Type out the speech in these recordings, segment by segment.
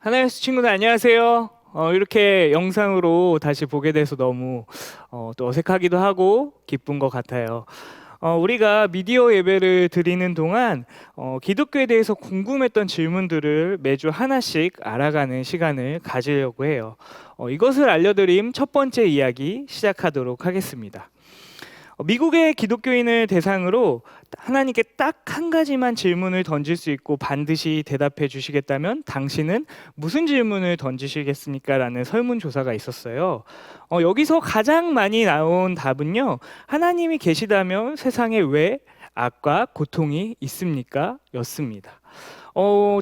하나유스 친구들 안녕하세요. 이렇게 영상으로 다시 보게 돼서 너무 또 어색하기도 하고 기쁜 것 같아요. 우리가 미디어 예배를 드리는 동안 기독교에 대해서 궁금했던 질문들을 매주 하나씩 알아가는 시간을 가지려고 해요. 이것을 알려드림 첫 번째 이야기 시작하도록 하겠습니다. 미국의 기독교인을 대상으로 하나님께 딱 한 가지만 질문을 던질 수 있고 반드시 대답해 주시겠다면 당신은 무슨 질문을 던지시겠습니까? 라는 설문조사가 있었어요. 여기서 가장 많이 나온 답은요, 하나님이 계시다면 세상에 왜 악과 고통이 있습니까? 였습니다.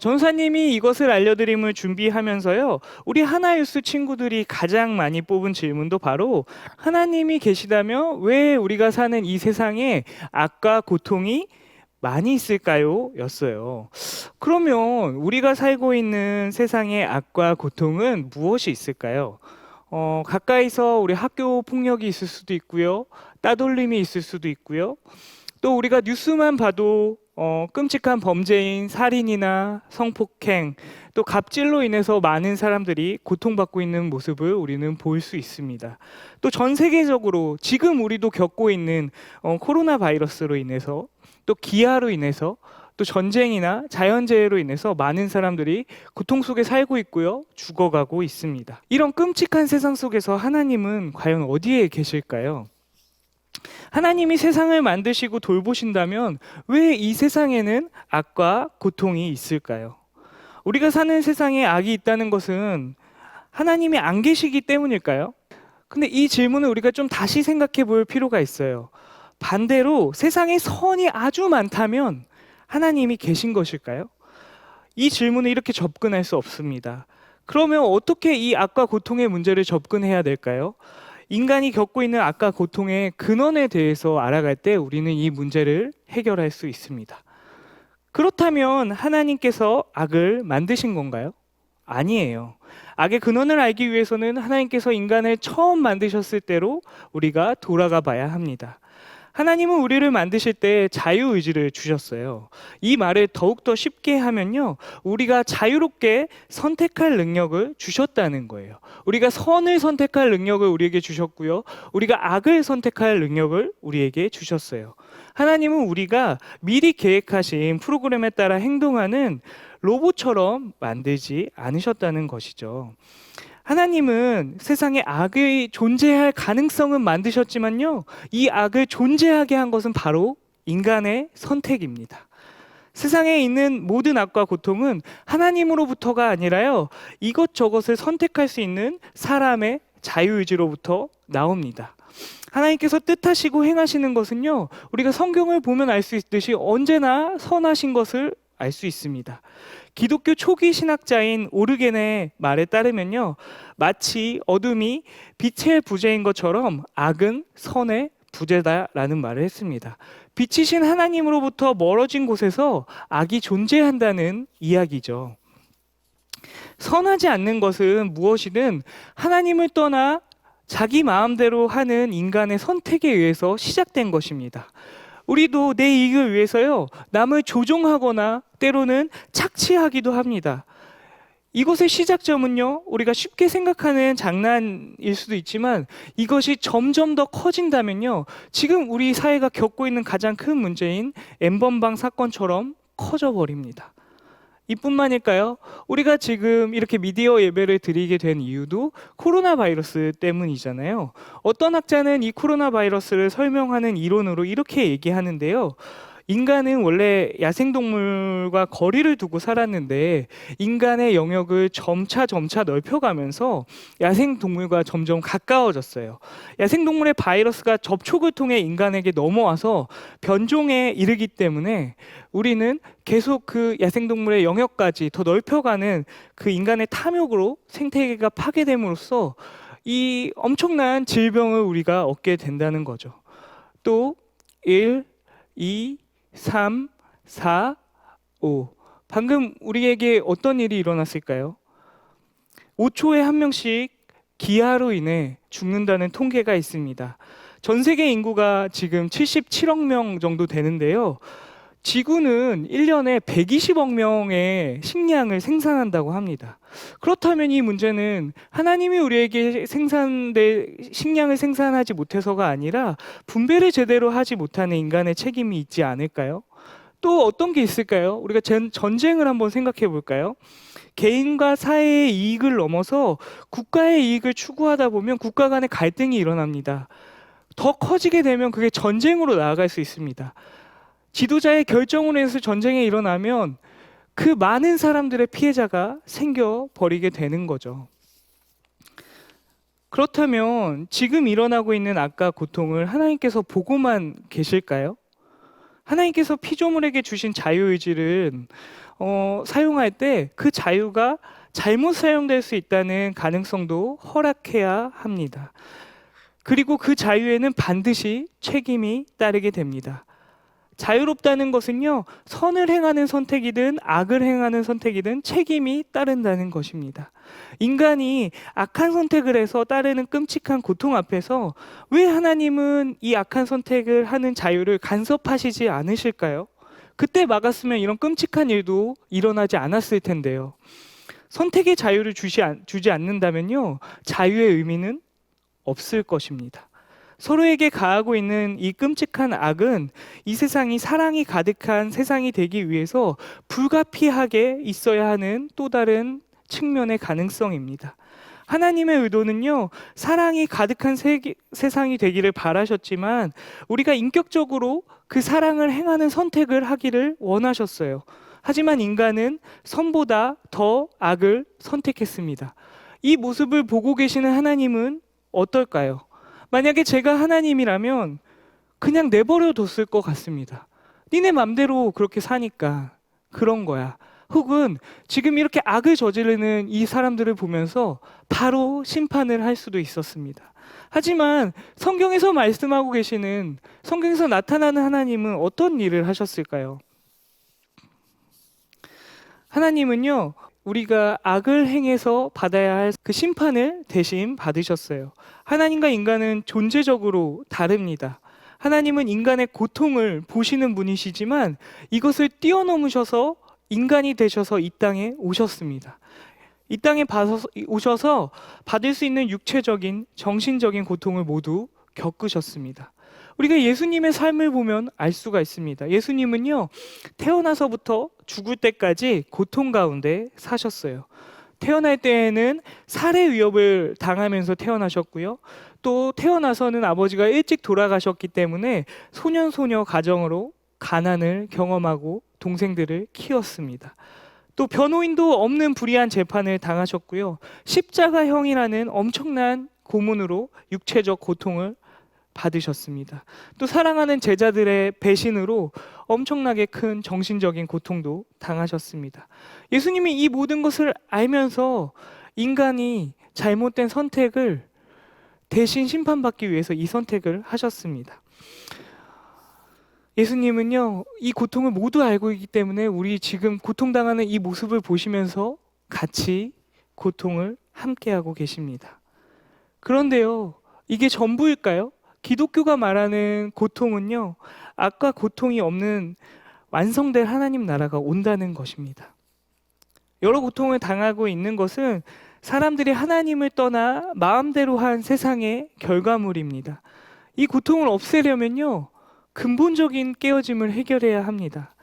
전사님이 이것을 알려드림을 준비하면서요, 우리 하나유스 친구들이 가장 많이 뽑은 질문도 바로 하나님이 계시다면 왜 우리가 사는 이 세상에 악과 고통이 많이 있을까요? 였어요. 그러면 우리가 살고 있는 세상의 악과 고통은 무엇이 있을까요? 가까이서 우리 학교 폭력이 있을 수도 있고요, 따돌림이 있을 수도 있고요, 또 우리가 뉴스만 봐도 끔찍한 범죄인 살인이나 성폭행, 또 갑질로 인해서 많은 사람들이 고통받고 있는 모습을 우리는 볼 수 있습니다. 또 전 세계적으로 지금 우리도 겪고 있는 코로나 바이러스로 인해서, 또 기아로 인해서, 또 전쟁이나 자연재해로 인해서 많은 사람들이 고통 속에 살고 있고요, 죽어가고 있습니다. 이런 끔찍한 세상 속에서 하나님은 과연 어디에 계실까요? 하나님이 세상을 만드시고 돌보신다면 왜 이 세상에는 악과 고통이 있을까요? 우리가 사는 세상에 악이 있다는 것은 하나님이 안 계시기 때문일까요? 근데 이 질문을 우리가 좀 다시 생각해 볼 필요가 있어요. 반대로 세상에 선이 아주 많다면 하나님이 계신 것일까요? 이 질문에 이렇게 접근할 수 없습니다. 그러면 어떻게 이 악과 고통의 문제를 접근해야 될까요? 인간이 겪고 있는 악과 고통의 근원에 대해서 알아갈 때 우리는 이 문제를 해결할 수 있습니다. 그렇다면 하나님께서 악을 만드신 건가요? 아니에요. 악의 근원을 알기 위해서는 하나님께서 인간을 처음 만드셨을 때로 우리가 돌아가 봐야 합니다. 하나님은 우리를 만드실 때 자유의지를 주셨어요. 이 말을 더욱더 쉽게 하면요, 우리가 자유롭게 선택할 능력을 주셨다는 거예요. 우리가 선을 선택할 능력을 우리에게 주셨고요, 우리가 악을 선택할 능력을 우리에게 주셨어요. 하나님은 우리가 미리 계획하신 프로그램에 따라 행동하는 로봇처럼 만들지 않으셨다는 것이죠. 하나님은 세상에 악이 존재할 가능성은 만드셨지만요, 이 악을 존재하게 한 것은 바로 인간의 선택입니다. 세상에 있는 모든 악과 고통은 하나님으로부터가 아니라요, 이것저것을 선택할 수 있는 사람의 자유의지로부터 나옵니다. 하나님께서 뜻하시고 행하시는 것은요, 우리가 성경을 보면 알 수 있듯이 언제나 선하신 것을 알 수 있습니다. 기독교 초기 신학자인 오르겐의 말에 따르면요, 마치 어둠이 빛의 부재인 것처럼 악은 선의 부재다라는 말을 했습니다. 빛이신 하나님으로부터 멀어진 곳에서 악이 존재한다는 이야기죠. 선하지 않는 것은 무엇이든 하나님을 떠나 자기 마음대로 하는 인간의 선택에 의해서 시작된 것입니다. 우리도 내 이익을 위해서요, 남을 조종하거나 때로는 착취하기도 합니다. 이것의 시작점은요, 우리가 쉽게 생각하는 장난일 수도 있지만 이것이 점점 더 커진다면요, 지금 우리 사회가 겪고 있는 가장 큰 문제인 N번방 사건처럼 커져버립니다. 이뿐만일까요? 우리가 지금 이렇게 미디어 예배를 드리게 된 이유도 코로나 바이러스 때문이잖아요. 어떤 학자는 이 코로나 바이러스를 설명하는 이론으로 이렇게 얘기하는데요, 인간은 원래 야생동물과 거리를 두고 살았는데 인간의 영역을 점차 넓혀가면서 야생동물과 점점 가까워졌어요. 야생동물의 바이러스가 접촉을 통해 인간에게 넘어와서 변종에 이르기 때문에 우리는 계속 그 야생동물의 영역까지 더 넓혀가는 그 인간의 탐욕으로 생태계가 파괴됨으로써 이 엄청난 질병을 우리가 얻게 된다는 거죠. 또 1, 2, 3, 4, 5. 방금 우리에게 어떤 일이 일어났을까요? 5초에 한 명씩 기아로 인해 죽는다는 통계가 있습니다. 전 세계 인구가 지금 77억 명 정도 되는데요, 지구는 1년에 120억 명의 식량을 생산한다고 합니다. 그렇다면 이 문제는 하나님이 우리에게 식량을 생산하지 못해서가 아니라 분배를 제대로 하지 못하는 인간의 책임이 있지 않을까요? 또 어떤 게 있을까요? 우리가 전쟁을 한번 생각해 볼까요? 개인과 사회의 이익을 넘어서 국가의 이익을 추구하다 보면 국가 간의 갈등이 일어납니다. 더 커지게 되면 그게 전쟁으로 나아갈 수 있습니다. 지도자의 결정으로 해서 전쟁이 일어나면 그 많은 사람들의 피해자가 생겨버리게 되는 거죠. 그렇다면 지금 일어나고 있는 악과 고통을 하나님께서 보고만 계실까요? 하나님께서 피조물에게 주신 자유의지를 사용할 때 그 자유가 잘못 사용될 수 있다는 가능성도 허락해야 합니다. 그리고 그 자유에는 반드시 책임이 따르게 됩니다. 자유롭다는 것은요, 선을 행하는 선택이든 악을 행하는 선택이든 책임이 따른다는 것입니다. 인간이 악한 선택을 해서 따르는 끔찍한 고통 앞에서 왜 하나님은 이 악한 선택을 하는 자유를 간섭하시지 않으실까요? 그때 막았으면 이런 끔찍한 일도 일어나지 않았을 텐데요. 선택의 자유를 주지 않는다면요, 자유의 의미는 없을 것입니다. 서로에게 가하고 있는 이 끔찍한 악은 이 세상이 사랑이 가득한 세상이 되기 위해서 불가피하게 있어야 하는 또 다른 측면의 가능성입니다. 하나님의 의도는요, 사랑이 가득한 세상이 되기를 바라셨지만 우리가 인격적으로 그 사랑을 행하는 선택을 하기를 원하셨어요. 하지만 인간은 선보다 더 악을 선택했습니다. 이 모습을 보고 계시는 하나님은 어떨까요? 만약에 제가 하나님이라면 그냥 내버려 뒀을 것 같습니다. 니네 맘대로 그렇게 사니까 그런 거야. 혹은 지금 이렇게 악을 저지르는 이 사람들을 보면서 바로 심판을 할 수도 있었습니다. 하지만 성경에서 말씀하고 계시는, 성경에서 나타나는 하나님은 어떤 일을 하셨을까요? 하나님은요, 우리가 악을 행해서 받아야 할 그 심판을 대신 받으셨어요. 하나님과 인간은 존재적으로 다릅니다. 하나님은 인간의 고통을 보시는 분이시지만 이것을 뛰어넘으셔서 인간이 되셔서 이 땅에 오셨습니다. 이 땅에 오셔서 받을 수 있는 육체적인, 정신적인 고통을 모두 겪으셨습니다. 우리가 예수님의 삶을 보면 알 수가 있습니다. 예수님은요, 태어나서부터 죽을 때까지 고통 가운데 사셨어요. 태어날 때에는 살해 위협을 당하면서 태어나셨고요. 또 태어나서는 아버지가 일찍 돌아가셨기 때문에 소년소녀 가정으로 가난을 경험하고 동생들을 키웠습니다. 또 변호인도 없는 불의한 재판을 당하셨고요. 십자가형이라는 엄청난 고문으로 육체적 고통을 받으셨습니다. 또 사랑하는 제자들의 배신으로 엄청나게 큰 정신적인 고통도 당하셨습니다. 예수님이 이 모든 것을 알면서 인간이 잘못된 선택을 대신 심판받기 위해서 이 선택을 하셨습니다. 예수님은요, 이 고통을 모두 알고 있기 때문에 우리 지금 고통당하는 이 모습을 보시면서 같이 고통을 함께하고 계십니다. 그런데요, 이게 전부일까요? 기독교가 말하는 고통은요, 악과 고통이 없는 완성된 하나님 나라가 온다는 것입니다. 여러 고통을 당하고 있는 것은 사람들이 하나님을 떠나 마음대로 한 세상의 결과물입니다. 이 고통을 없애려면요, 근본적인 깨어짐을 해결해야 합니다.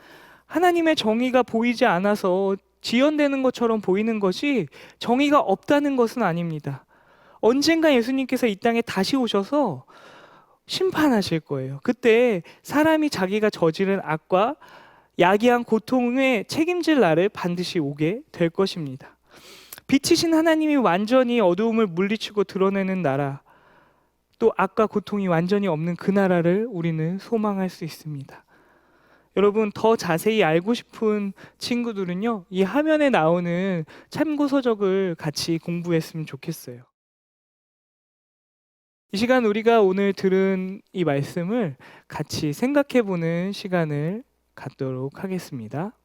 하나님의 정의가 보이지 않아서 지연되는 것처럼 보이는 것이 정의가 없다는 것은 아닙니다. 언젠가 예수님께서 이 땅에 다시 오셔서 심판하실 거예요. 그때 사람이 자기가 저지른 악과 야기한 고통에 책임질 날을 반드시 오게 될 것입니다. 빛이신 하나님이 완전히 어두움을 물리치고 드러내는 나라, 또 악과 고통이 완전히 없는 그 나라를 우리는 소망할 수 있습니다. 여러분, 더 자세히 알고 싶은 친구들은요, 이 화면에 나오는 참고서적을 같이 공부했으면 좋겠어요. 이 시간 우리가 오늘 들은 이 말씀을 같이 생각해 보는 시간을 갖도록 하겠습니다.